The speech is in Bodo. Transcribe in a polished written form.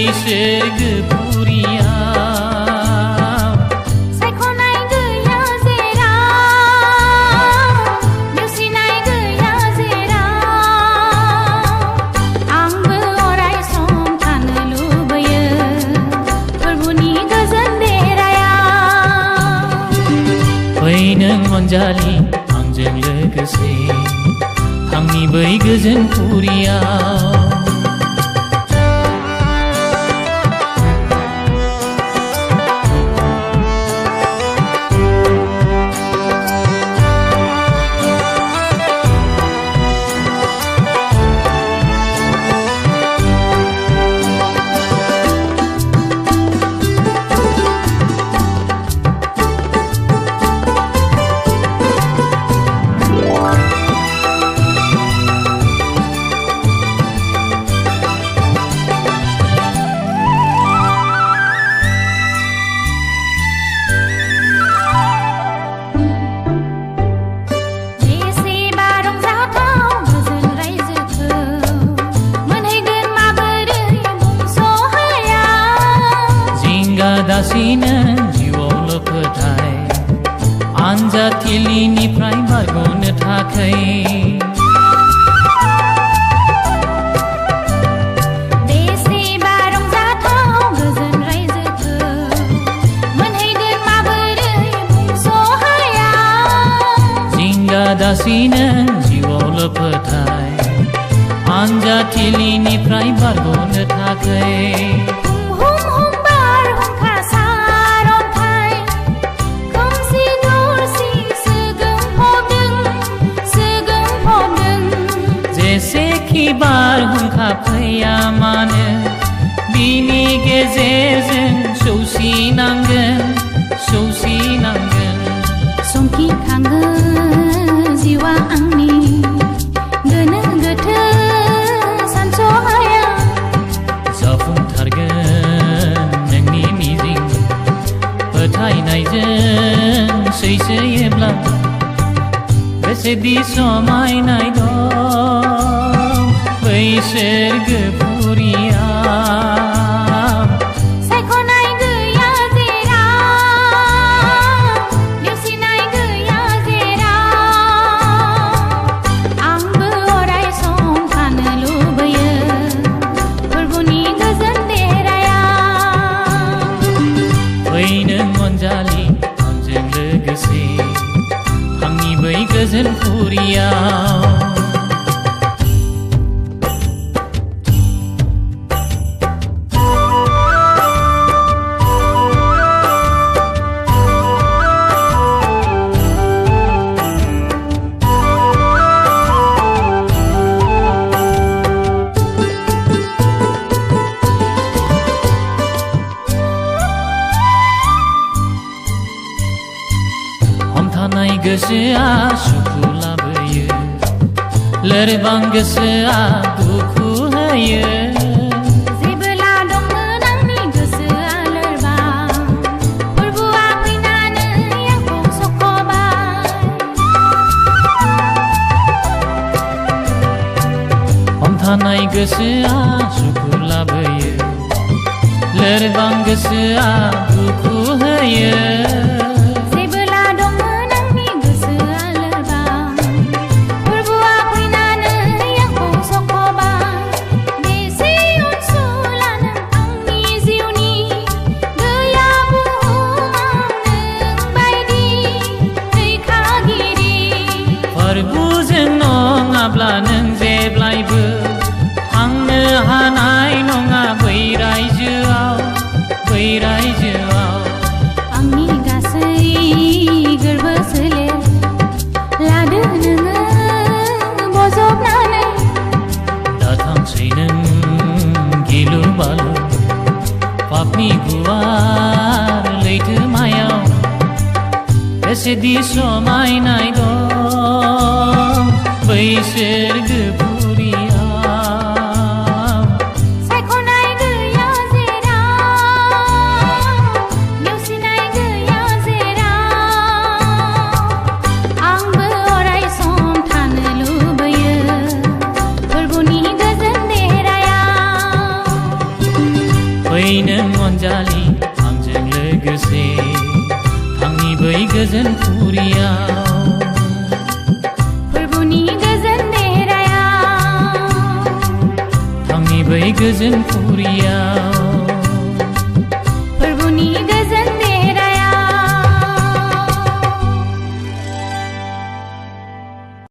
बैसोर गोफुरियाव सायख'नाय गैया जेराव नेवसिनाय गैया जेराव आंबो अराय सम थानो लुबैयो फोरबुनि गोजोन देरायाव फै नों अनजालि आंजों लोगोसे आंनि बै गोजोन फुरियाव दासिनो जिउआवल' फोथाय आनजादथिलिनिफ्राय बारग'नो थाखाय बेसेबा रंजाथाव गोजोन रायजोखौ मोनहैगोन माबोरै बुंस' हाया जिंगा दासिनो जिउआवल' फोथाय आनजादथिलिनिफ्राय बारग'नो थाखाय जेसेखि बारहुंखा फैया मानो बिनि गेजेरजों सौसिनांगोन समखिखाङो जिउआ आंनि गोनो गोथो सानस'हाया जाफुंथारगोन नोंनि मिजिं फोथायनायजों सैसोयोब्ला बेसेदि समायनाय दं बैसोर गोफुरियाव सायख'नाय गैया जेराव नेवसिनाय गैया जेराव आंबो अराय सम थानो लुबैयो फोरबुनि गोजोन देरायाव फै नों अनजालि आंजों लोगोसे आंनि बै गोजोन फुरियाव हमथानाय गोसोआ सुखु लाबोयो लोरबां गोसोआ दुखु होयो जेबोला दंमोन आंनि गोसोआ लोरबां फोरबुआ फैनानै आंखौ सख'बाय हमथानाय गोसोआ सुखु लाबोयो लोरबां गोसोआ दुखु होयो फोरबुजों नङाब्ला नों जेब्लायबो थांनो हानाय नङा बै रायजोआव आंनि गासै गोरबो सोलेर लादो नोङो बजबनानै दाथांसै नों गिलु बालु पापनि गुवार लैथोमायाव बेसेदि समायनाय दं बैसोर गोफुरियाव सायख'नाय गैया जेराव नेवसिनाय गैया जेराव आंबो अराय सम थानो लुबैयो फोरबुनि गोजोन देरायाव गोजोन फुरियाव फोरबुनि गोजोन देरायाव थांनि बै गोजोन फुरियाव